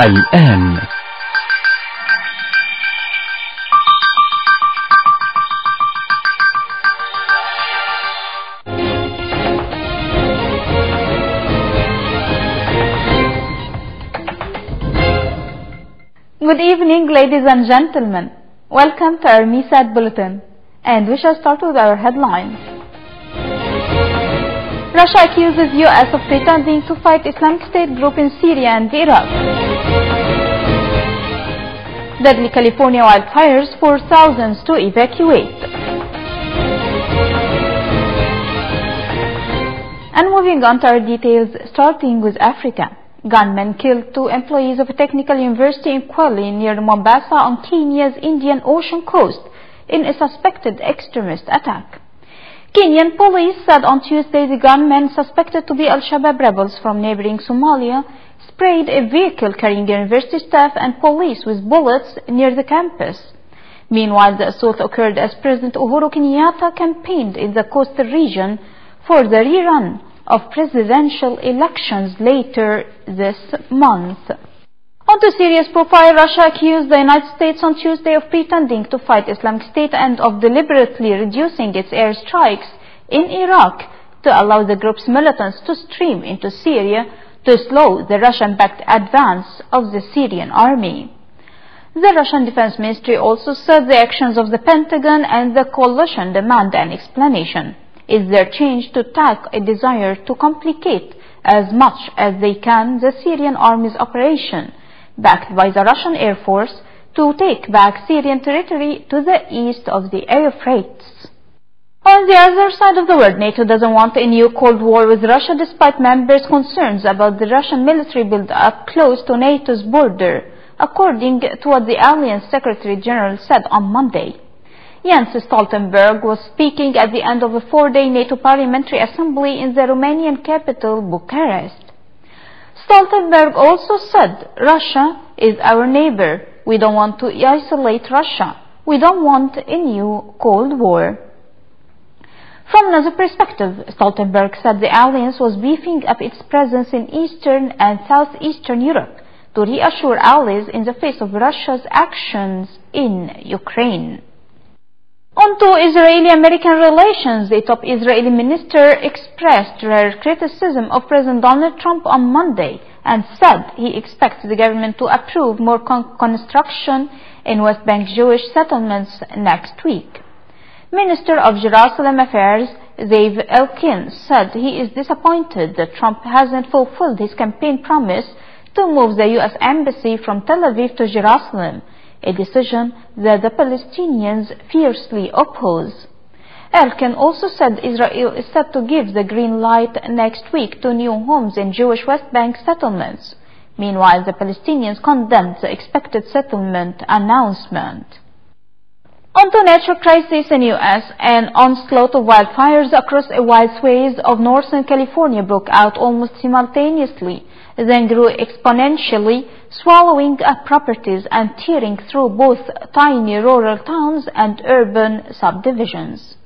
الآن. Good evening, ladies and gentlemen. Welcome to our MISAT Bulletin, and we shall start with our headlines. Russia accuses US of pretending to fight Islamic State group in Syria and Iraq. Deadly California wildfires force thousands to evacuate. And moving on to our details, starting with Africa. Gunmen killed 2 employees of a technical university in Kwale near Mombasa on Kenya's Indian Ocean coast in a suspected extremist attack. Kenyan police said on Tuesday the gunmen suspected to be Al-Shabaab rebels from neighboring Somalia sprayed a vehicle carrying university staff and police with bullets near the campus. Meanwhile, the assault occurred as President Uhuru Kenyatta campaigned in the coastal region for the rerun of presidential elections later this month. On to Syria's profile, Russia accused the United States on Tuesday of pretending to fight Islamic State and of deliberately reducing its airstrikes in Iraq to allow the group's militants to stream into Syria to slow the Russian-backed advance of the Syrian army. The Russian Defense Ministry also said the actions of the Pentagon and the coalition demand an explanation. Is their change to tack a desire to complicate as much as they can the Syrian army's operation, backed by the Russian Air Force, to take back Syrian territory to the east of the Euphrates? On the other side of the world, NATO doesn't want a new Cold War with Russia despite members' concerns about the Russian military build-up close to NATO's border, according to what the Alliance Secretary General said on Monday. Jens Stoltenberg was speaking at the end of a 4-day NATO Parliamentary Assembly in the Romanian capital, Bucharest. Stoltenberg also said, Russia is our neighbor. We don't want to isolate Russia. We don't want a new Cold War. From another perspective, Stoltenberg said the alliance was beefing up its presence in Eastern and Southeastern Europe to reassure allies in the face of Russia's actions in Ukraine. On to Israeli-American relations, the top Israeli minister expressed rare criticism of President Donald Trump on Monday and said he expects the government to approve more construction in West Bank Jewish settlements next week. Minister of Jerusalem Affairs, Zev Elkin, said he is disappointed that Trump hasn't fulfilled his campaign promise to move the U.S. Embassy from Tel Aviv to Jerusalem, a decision that the Palestinians fiercely oppose. Elkin also said Israel is set to give the green light next week to new homes in Jewish West Bank settlements. Meanwhile, the Palestinians condemned the expected settlement announcement. On to natural crisis in U.S., an onslaught of wildfires across a wide swathe of northern California broke out almost simultaneously, then grew exponentially, swallowing up properties and tearing through both tiny rural towns and urban subdivisions.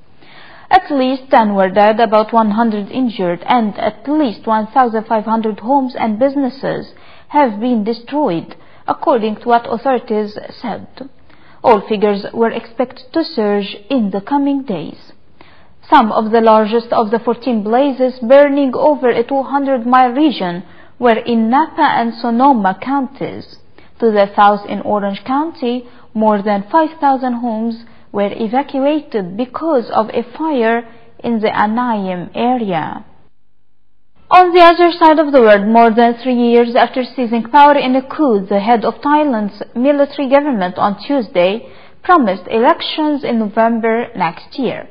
At least 10 were dead, about 100 injured, and at least 1,500 homes and businesses have been destroyed, according to what authorities said. All figures were expected to surge in the coming days. Some of the largest of the 14 blazes burning over a 200-mile region were in Napa and Sonoma counties. To the south in Orange County, more than 5,000 homes were evacuated because of a fire in the Anaheim area. On the other side of the world, more than 3 years after seizing power in a coup, the head of Thailand's military government on Tuesday promised elections in November next year.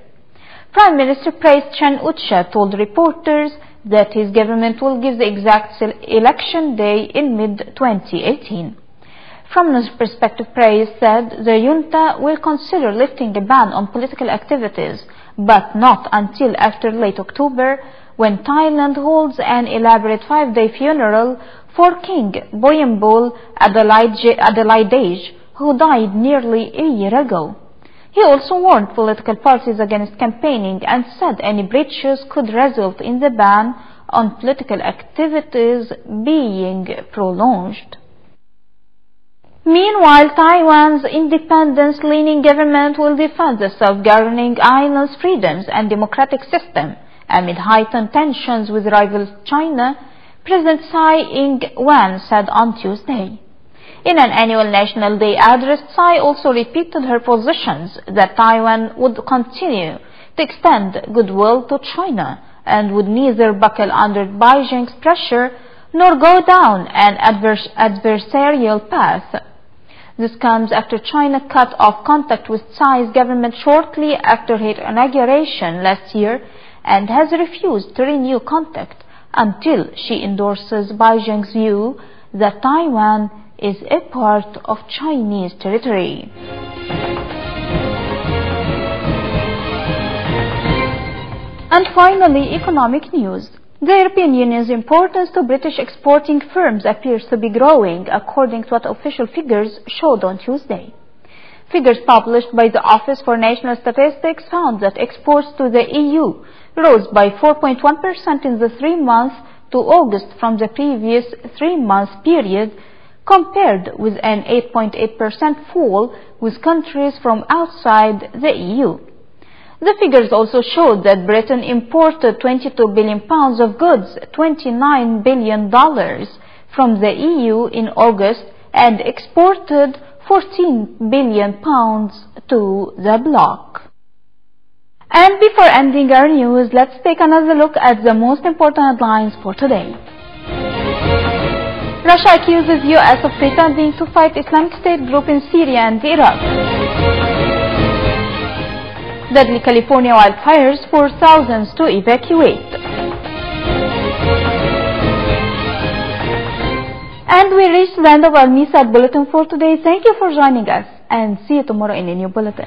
Prime Minister Prayut Chan-o-cha told reporters that his government will give the exact election day in mid-2018. From this perspective, Prayut said the junta will consider lifting a ban on political activities, but not until after late October, when Thailand holds an elaborate 5-day funeral for King Bhumibol Adulyadej, who died nearly a year ago. He also warned political parties against campaigning and said any breaches could result in the ban on political activities being prolonged. Meanwhile, Taiwan's independence-leaning government will defend the self-governing island's freedoms and democratic system amid heightened tensions with rival China, President Tsai Ing-wen said on Tuesday. In an annual National Day address, Tsai also repeated her positions that Taiwan would continue to extend goodwill to China and would neither buckle under Beijing's pressure nor go down an adversarial path. This comes after China cut off contact with Tsai's government shortly after her inauguration last year and has refused to renew contact until she endorses Beijing's view that Taiwan is a part of Chinese territory. And finally, economic news. The European Union's importance to British exporting firms appears to be growing, according to what official figures showed on Tuesday. Figures published by the Office for National Statistics found that exports to the EU rose by 4.1% in the 3 months to August from the previous 3-month period, compared with an 8.8% fall with countries from outside the EU. The figures also showed that Britain imported £22 billion of goods, $29 billion from the EU in August, and exported £14 billion to the bloc. And before ending our news, let's take another look at the most important headlines for today. Russia accuses US of pretending to fight Islamic State group in Syria and Iraq. Deadly California wildfires force thousands to evacuate. And we reached the end of our Misa Bulletin for today. Thank you for joining us and see you tomorrow in a new bulletin.